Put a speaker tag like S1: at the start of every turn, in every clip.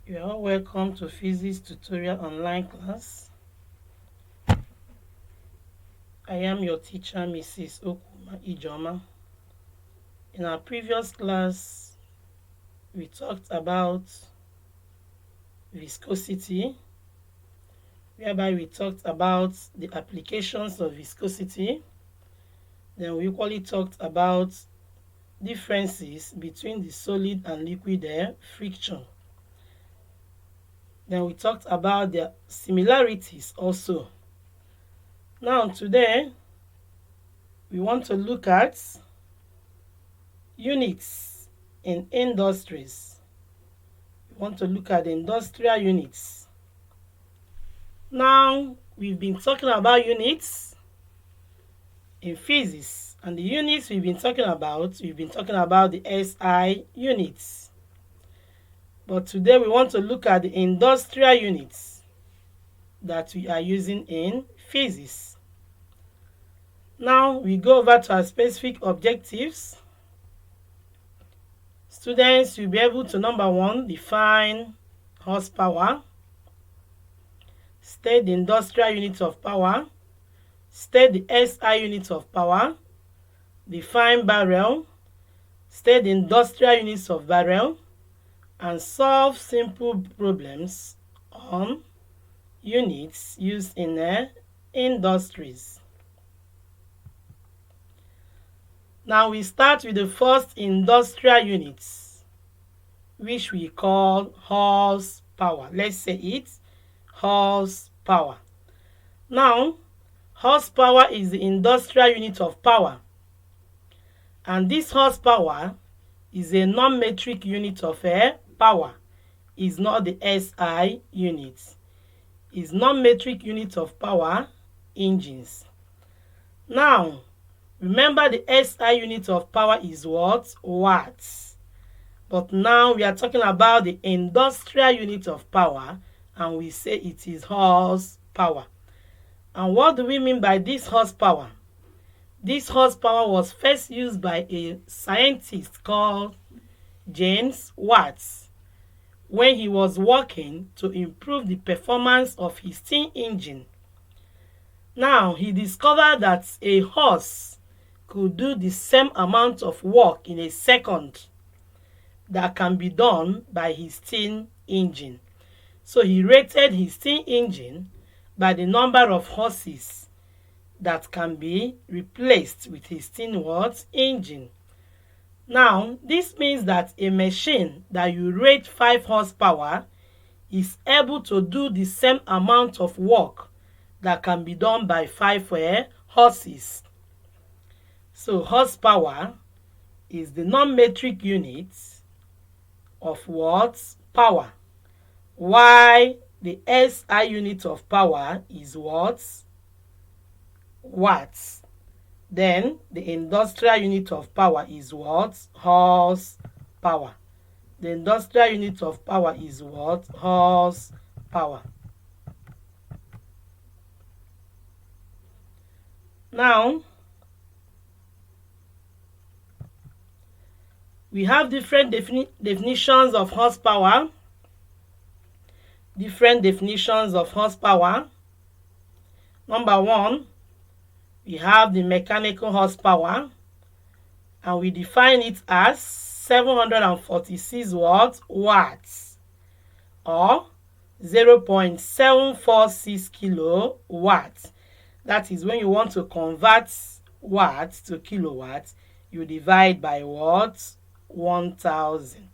S1: You are all welcome to Physics Tutorial Online class. I am your teacher, Mrs. Okuma Ijoma. In our previous class, we talked about viscosity, whereby we talked about the applications of viscosity. Then we equally talked about differences between the solid and liquid air friction. Then we talked about their similarities also. Now today, we want to look at units in industries. We want to look at the industrial units. Now, we've been talking about units in physics, and the units we've been talking about the SI units. But today we want to look at the industrial units that we are using in physics. Now, we go over to our specific objectives. Students will be able to, number one, define horsepower, state the industrial units of power, state the SI units of power, define barrel, state the industrial units of barrel, and solve simple problems on units used in industries. Now we start with the first industrial units, which we call horsepower. Let's say it, horsepower. Now, horsepower is the industrial unit of power, and this horsepower is a non-metric unit of power. It's not the SI unit. It's non-metric unit of power, engines. Now, remember the SI unit of power is what? Watts. But now we are talking about the industrial unit of power, and we say it is horsepower. And what do we mean by this horsepower? This horsepower was first used by a scientist called James Watt when he was working to improve the performance of his steam engine. Now, he discovered that a horse could do the same amount of work in a second that can be done by his steam engine. So he rated his steam engine by the number of horses that can be replaced with his steam engine. Now, this means that a machine that you rate 5 horsepower is able to do the same amount of work that can be done by 5 horses. So horsepower is the non-metric unit of what? Power. Why the SI unit of power is what? Watts. Then the industrial unit of power is what? Horsepower. The industrial unit of power is what? Horsepower. Now, we have different definitions of horsepower. Different definitions of horsepower. Number one, we have the mechanical horsepower, and we define it as 746 watts or 0.746 kilowatts. That is, when you want to convert watts to kilowatts, you divide by what? 1000.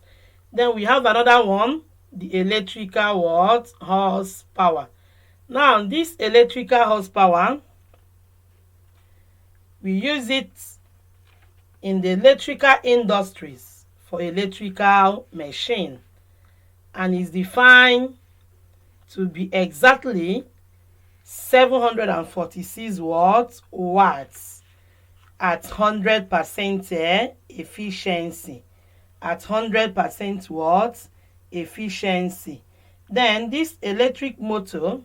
S1: Then we have another one, the electrical what? Horsepower. Now, this electrical horsepower, we use it in the electrical industries for electrical machine, and is defined to be exactly 746 watts at 100% efficiency. At 100% what? Efficiency. Then this electric motor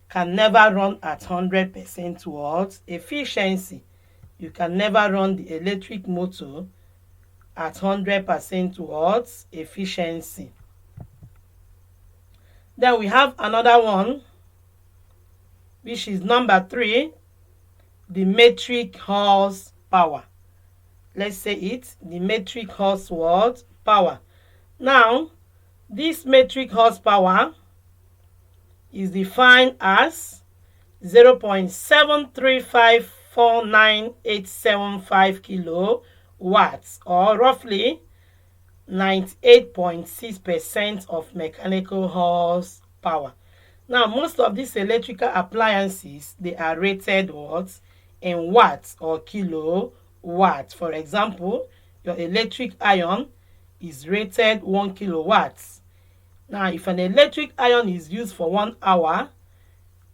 S1: can never run at 100% what? Efficiency. You can never run the electric motor at 100% what? Efficiency. Then we have another one, which is number 3, the metric horsepower. Let's say it, the metric horse what? Power. Now, this metric horsepower is defined as 0.73549,875 kilowatts, or roughly 98.6% of mechanical horsepower. Now, most of these electrical appliances, they are rated what? In watts or kilowatts. For example, your electric iron is rated 1 kilowatts. Now, if an electric iron is used for 1 hour,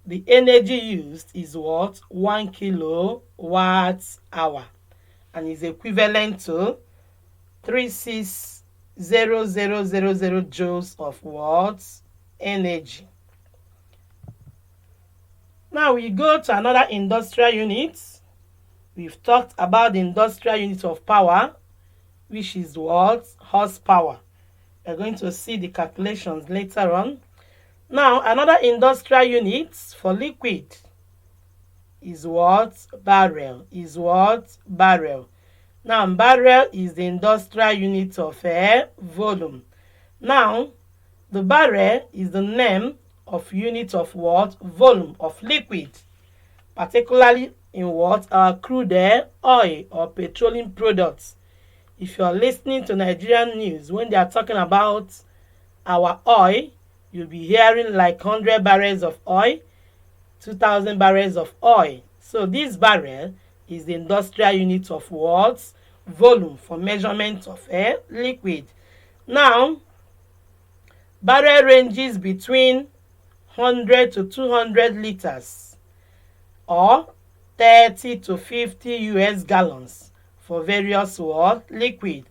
S1: the energy used is what? 1 kilowatt hour, and is equivalent to 360000 joules of what? Energy. Now we go to another industrial unit. We've talked about the industrial unit of power, which is what? Horsepower. We're going to see the calculations later on. Now, another industrial unit for liquid is what? Barrel. Is what? Barrel. Now, barrel is the industrial unit of volume. Now, the barrel is the name of unit of what? Volume of liquid, particularly in what? Our crude oil or petroleum products. If you are listening to Nigerian news, when they are talking about our oil, you'll be hearing like 100 barrels of oil, 2,000 barrels of oil. So this barrel is the industrial unit of what? Volume, for measurement of liquid. Now, barrel ranges between 100 to 200 liters or 30 to 50 US gallons for various what? Liquid.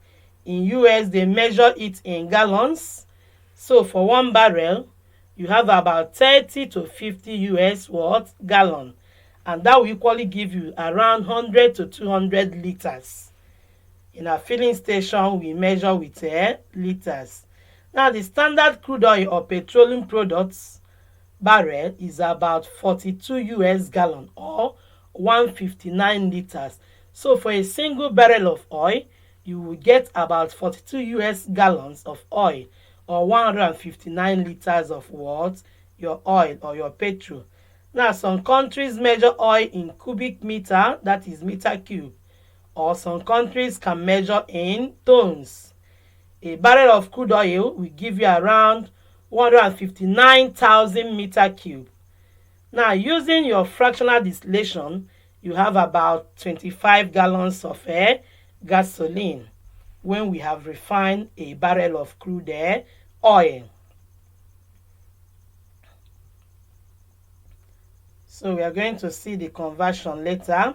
S1: In US, they measure it in gallons. So for 1 barrel, you have about 30 to 50 US what? Gallon. And that will equally give you around 100 to 200 liters. In our filling station, we measure with liters. Now, the standard crude oil or petroleum products barrel is about 42 US gallon or 159 liters. So for a single barrel of oil, you will get about 42 US gallons of oil or 159 liters of what? Your oil or your petrol. Now, some countries measure oil in cubic meter, that is meter cube, or some countries can measure in tons. A barrel of crude oil will give you around 159,000 meter cube. Now, using your fractional distillation, you have about 25 gallons of gasoline when we have refined a barrel of crude oil. So we are going to see the conversion later.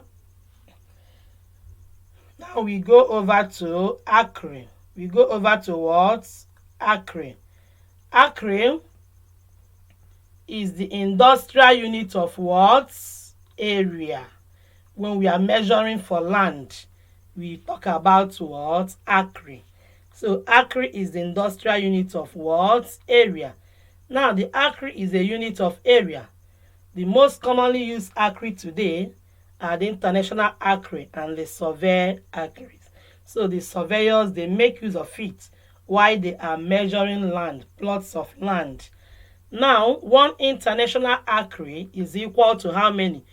S1: Now we go over to acre. We go over to what? Acre. Acre is the industrial unit of what? Area. When we are measuring for land, we talk about what? Acre. So acre is the industrial unit of what? Area. Now the acre is a unit of area. The most commonly used acre today are the international acre and the survey acres. So the surveyors, they make use of it while they are measuring land, plots of land. Now, 1 international acre is equal to how many?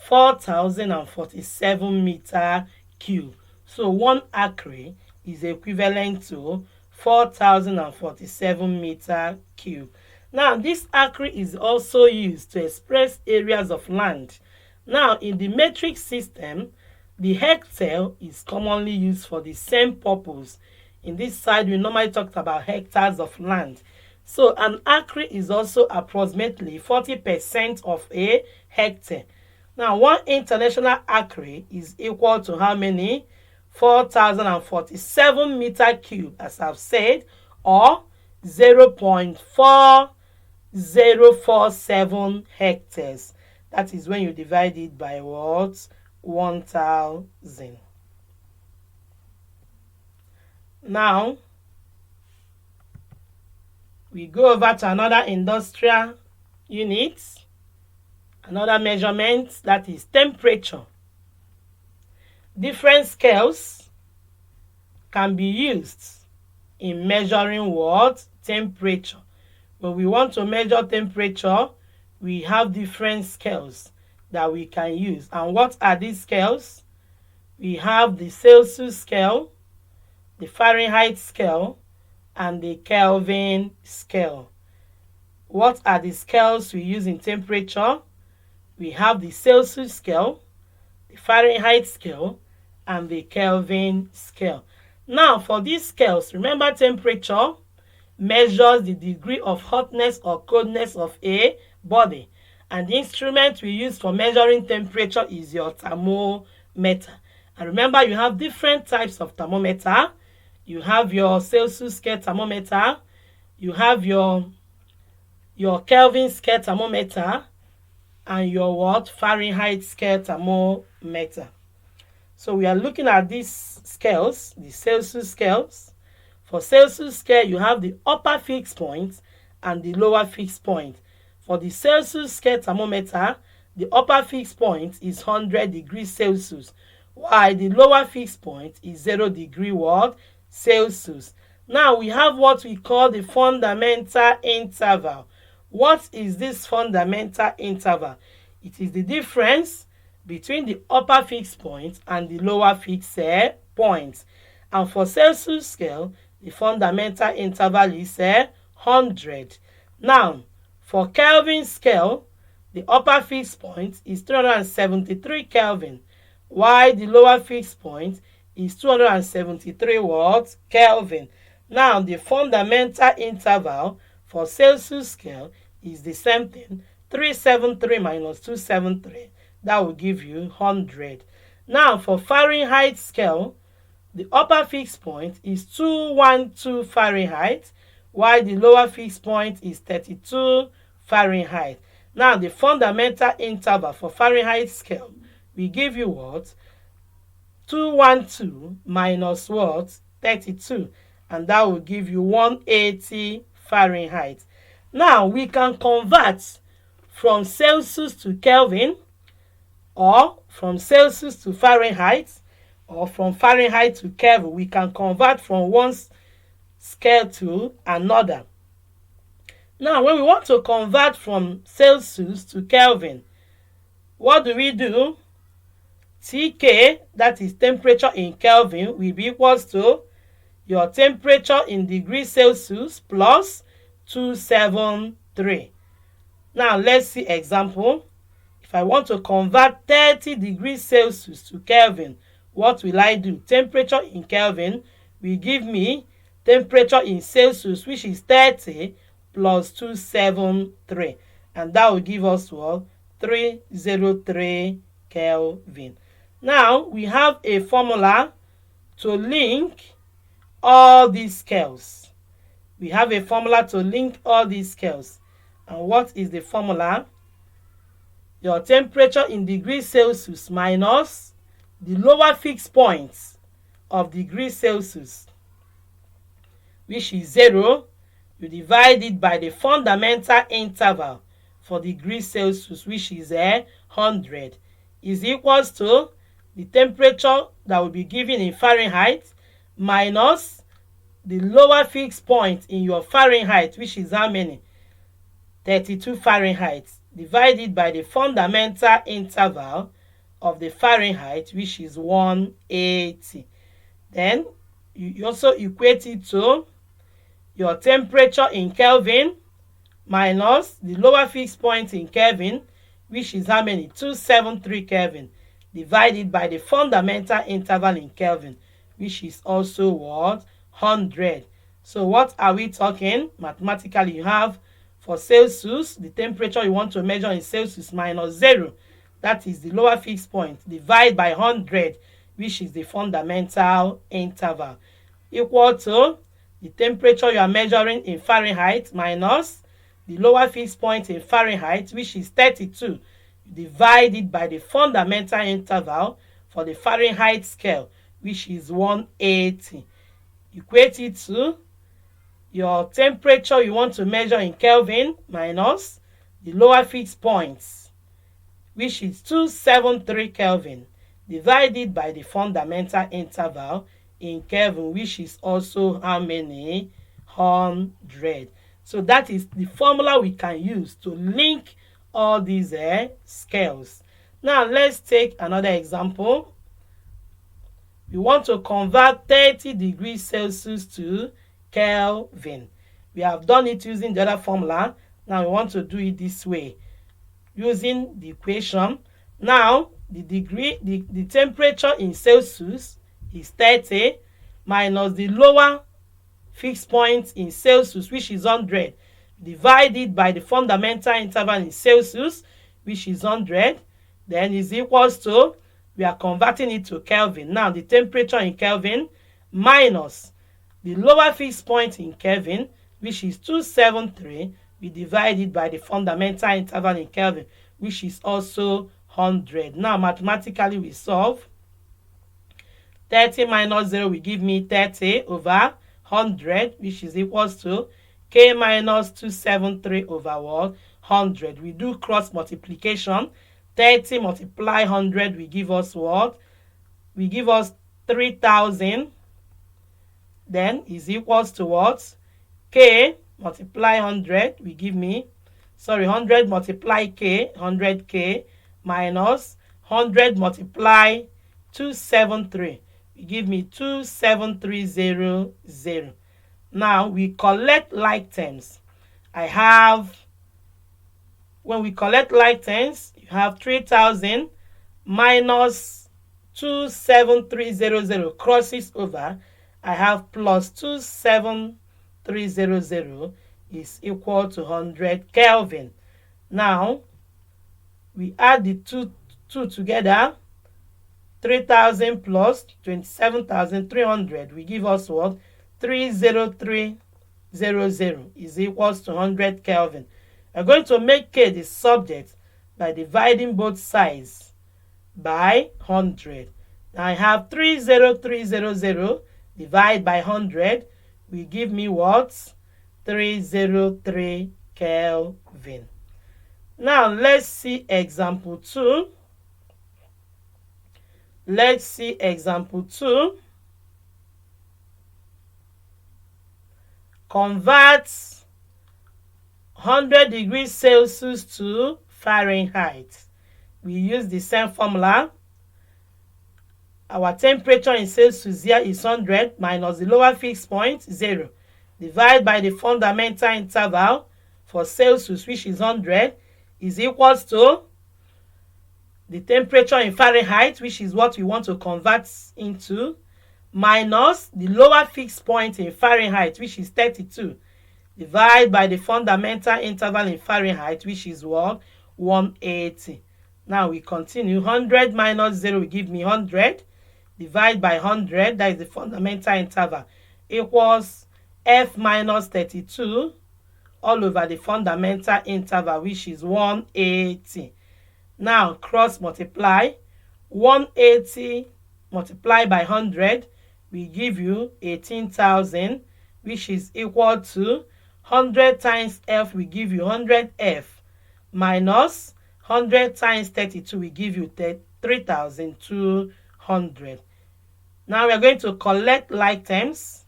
S1: 4,047 meter cube. So 1 acre is equivalent to 4,047 meter cube. Now, this acre is also used to express areas of land. Now, in the metric system, the hectare is commonly used for the same purpose. In this side, we normally talked about hectares of land. So, an acre is also approximately 40% of a hectare. Now, 1 international acre is equal to how many? 4,047 meter cube, as I've said, or 0.4047 hectares. That is when you divide it by what? 1,000. Now, We go over to another industrial unit, another measurement, that is temperature. Different scales can be used in measuring what? Temperature. When we want to measure temperature, we have different scales that we can use. And what are these scales? We have the Celsius scale, the Fahrenheit scale, and the Kelvin scale. What are the scales we use in temperature? We have the Celsius scale, the Fahrenheit scale, and the Kelvin scale. Now, for these scales, remember temperature measures the degree of hotness or coldness of a body, and the instrument we use for measuring temperature is your thermometer. And remember, you have different types of thermometer. You have your Celsius scale thermometer, you have your Kelvin scale thermometer, and your what? Fahrenheit scale thermometer. So we are looking at these scales, the Celsius scales. For Celsius scale, you have the upper fixed point and the lower fixed point. For the Celsius scale thermometer, the upper fixed point is 100 degrees Celsius, while the lower fixed point is 0 degree what? Celsius. Now we have what we call the fundamental interval. What is this fundamental interval? It is the difference between the upper fixed point and the lower fixed point. And for Celsius scale, the fundamental interval is 100. Now, for Kelvin scale, the upper fixed point is 373 Kelvin, while the lower fixed point is 273 what? Kelvin. Now, the fundamental interval for Celsius scale is the same thing, 373 minus 273. That will give you 100. Now, for Fahrenheit scale, the upper fixed point is 212 Fahrenheit, while the lower fixed point is 32 Fahrenheit. Now, the fundamental interval for Fahrenheit scale will give you what? 212 minus what? 32. And that will give you 180 Fahrenheit. Now, we can convert from Celsius to Kelvin, or from Celsius to Fahrenheit, or from Fahrenheit to Kelvin. We can convert from one scale to another. Now, when we want to convert from Celsius to Kelvin, what do? Tk, that is temperature in Kelvin, will be equals to your temperature in degrees Celsius plus 273. Now, let's see example. If I want to convert 30 degrees Celsius to Kelvin, what will I do? Temperature in Kelvin will give me temperature in Celsius, which is 30 plus 273. And that will give us what? 303 Kelvin. Now, we have a formula to link all these scales. We have a formula to link all these scales. And what is the formula? Your temperature in degrees Celsius minus the lower fixed points of degrees Celsius, which is 0. You divide it by the fundamental interval for degrees Celsius, which is 100, is equals to the temperature that will be given in Fahrenheit minus the lower fixed point in your Fahrenheit, which is how many? 32 Fahrenheit, divided by the fundamental interval of the Fahrenheit, which is 180. Then you also equate it to your temperature in Kelvin minus the lower fixed point in Kelvin, which is how many? 273 Kelvin, divided by the fundamental interval in Kelvin, which is also what? 100. So what are we talking? Mathematically, you have for Celsius, the temperature you want to measure in Celsius minus 0, that is the lower fixed point, divide by 100, which is the fundamental interval, equal to the temperature you are measuring in Fahrenheit minus the lower fixed point in Fahrenheit, which is 32, divided by the fundamental interval for the Fahrenheit scale, which is 180. Equate it to your temperature you want to measure in Kelvin minus the lower fixed points, which is 273 Kelvin, divided by the fundamental interval in Kelvin, which is also how many? 100. So that is the formula we can use to link all these scales. Now let's take another example. We want to convert 30 degrees Celsius to Kelvin. We have done it using the other formula. Now we want to do it this way using the equation. Now the temperature in Celsius is 30 minus the lower fixed point in Celsius, which is 100, divided by the fundamental interval in Celsius, which is 100, then is equals to, we are converting it to Kelvin. Now the temperature in Kelvin minus the lower fixed point in Kelvin, which is 273, we divide it by the fundamental interval in Kelvin, which is also 100. Now mathematically we solve. 30 minus 0 will give me 30 over 100, which is equals to k minus 273 over what? 100. We do cross multiplication. 30 multiply 100 will give us what? Will give us 3000. Then is equals to what? K multiply 100 will give me, 100 multiply k, 100k minus 100 multiply 273 will give me 27300. Now we collect like terms. When we collect like terms, you have 3000 minus 27300 crosses over. I have plus 27300 is equal to 100 Kelvin. Now we add the two together. 3000 plus 27,300 will give us what? 30300 is equals to 100 Kelvin. We're going to make K the subject by dividing both sides by 100. Now I have 30300 divided by 100 will give me what? 303 Kelvin. Now let's see example 2. Let's see example 2. Convert 100 degrees Celsius to Fahrenheit. We use the same formula. Our temperature in Celsius here is 100 minus the lower fixed point 0. Divide by the fundamental interval for Celsius, which is 100, is equals to the temperature in Fahrenheit, which is what we want to convert into, minus the lower fixed point in Fahrenheit, which is 32, divide by the fundamental interval in Fahrenheit, which is what? 180. Now we continue. 100 minus 0 will give me 100. Divide by 100, that is the fundamental interval, equals F minus 32 all over the fundamental interval, which is 180. Now cross multiply. 180 multiplied by 100 will give you 18,000, which is equal to 100 times F will give you 100F minus 100 times 32 will give you 3,200. Now we are going to collect like terms.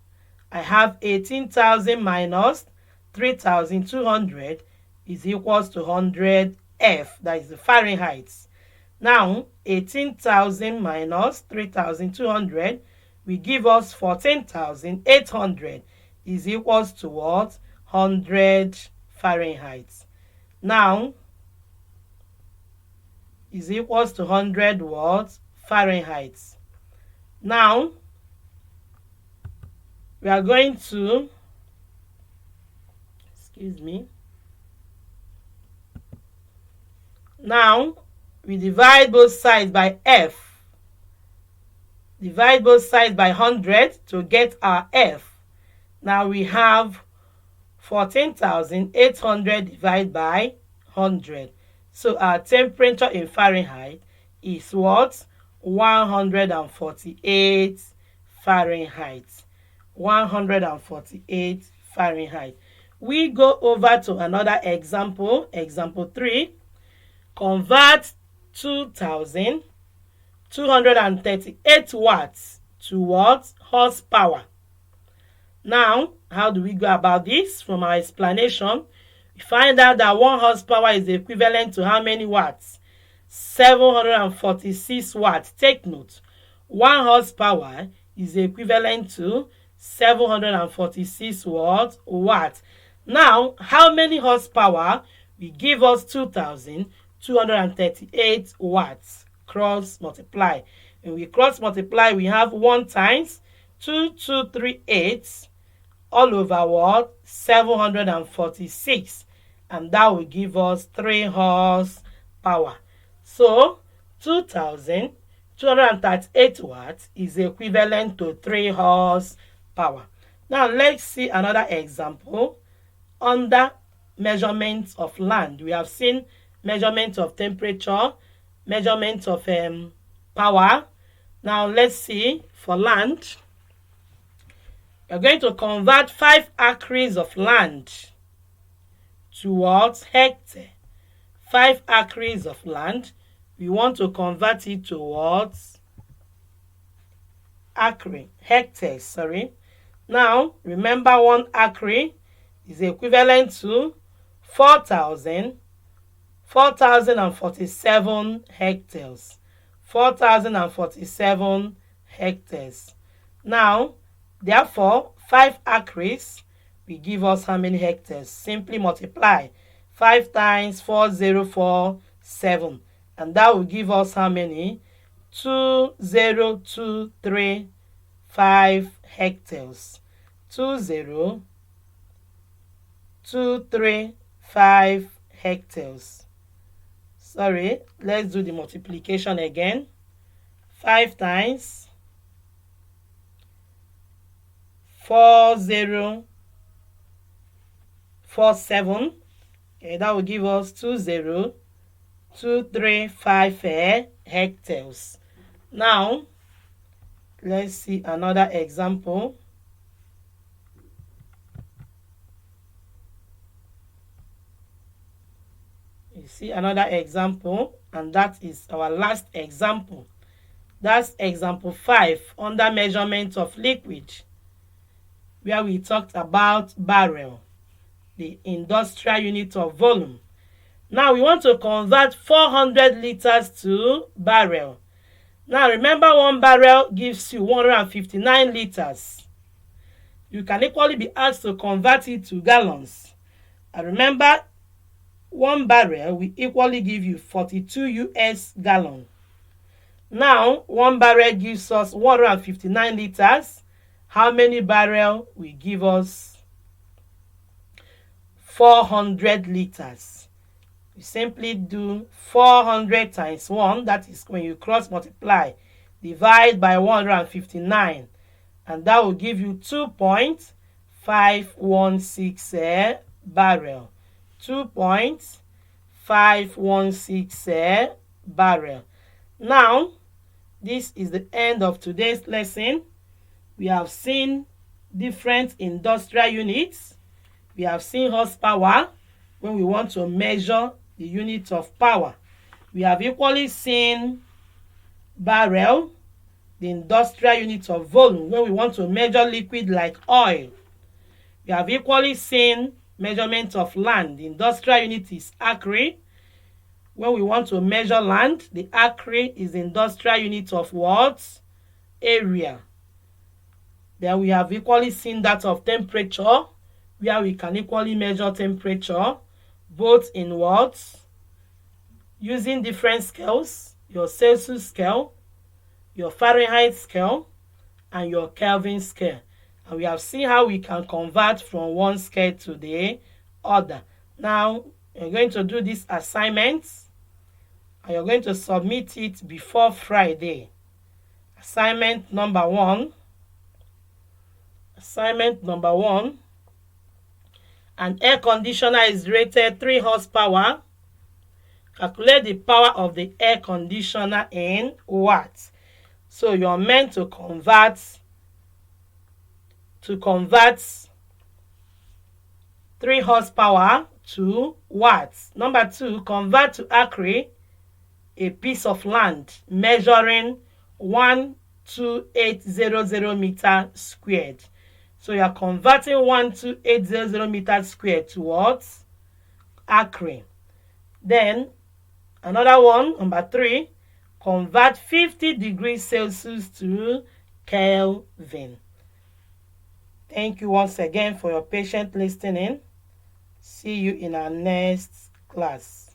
S1: I have 18,000 minus 3,200 is equals to 100F, that is the Fahrenheit. Now 18,000 minus 3,200 will give us 14,800 is equals to what? 100 Fahrenheit. Now is equals to 100 what? Fahrenheit. Now we are going to, now we divide both sides by F. Divide both sides by 100 to get our F. Now we have 14,800 divided by 100. So our temperature in Fahrenheit is what? 148 Fahrenheit. 148 Fahrenheit. We go over to another example. Example 3. Convert 2,238 watts to what? Horsepower. Now, how do we go about this? From our explanation, we find out that 1 horsepower is equivalent to how many watts? 746 watts. Take note. 1 horsepower is equivalent to 746 watts. Now, how many horsepower will give us 2,238 watts? Cross multiply. When we cross multiply, we have 1 times 2238 all over what? 746, and that will give us 3 horsepower. So 2,238 watts is equivalent to 3 horsepower. Now let's see another example under measurements of land. We have seen measurement of temperature, measurement of power. Now let's see for land. We're going to convert 5 acres of land towards hectare. 5 acres of land, we want to convert it towards hectares, sorry. Now, remember 1 acre is equivalent to 4,047 hectares. 4,047 hectares. Now, therefore, 5 acres will give us how many hectares? Simply multiply 5 times 4047, and that will give us how many? 20,235 hectares. 20,235 hectares. Sorry, let's do the multiplication again. 5 times 4047. Okay, that will give us 20,235 hectares. Now, let's see another example. You see another example, and that is our last example. That's example 5 under measurement of liquid, where we talked about barrel, the industrial unit of volume. Now we want to convert 400 liters to barrel. Now remember, 1 barrel gives you 159 liters. You can equally be asked to convert it to gallons. And remember, 1 barrel will equally give you 42 US gallons. Now, 1 barrel gives us 159 liters. How many barrels will give us 400 liters? You simply do 400 times 1, that is when you cross multiply, divide by 159, and that will give you 2.516 barrel. 2.516 barrel. Now, this is the end of today's lesson. We have seen different industrial units. We have seen horsepower when we want to measure the unit of power. We have equally seen barrel, the industrial unit of volume, when we want to measure liquid like oil. We have equally seen measurement of land. The industrial unit is acre. When we want to measure land, the acre is the industrial unit of what? Area. Then we have equally seen that of temperature, where we can equally measure temperature, both in what? Using different scales, your Celsius scale, your Fahrenheit scale, and your Kelvin scale. And we have seen how we can convert from one scale to the other. Now, you're going to do this assignment, and you're going to submit it before Friday. Assignment number 1. Assignment number 1. An air conditioner is rated 3 horsepower. Calculate the power of the air conditioner in watts. So you're meant to convert 3 horsepower to watts. Number 2, convert to acre a piece of land measuring 12800 meter squared. So you are converting 12800 meter squared to what? Acre. Then another one, number 3, convert 50 degrees Celsius to Kelvin. Thank you once again for your patient listening. See you in our next class.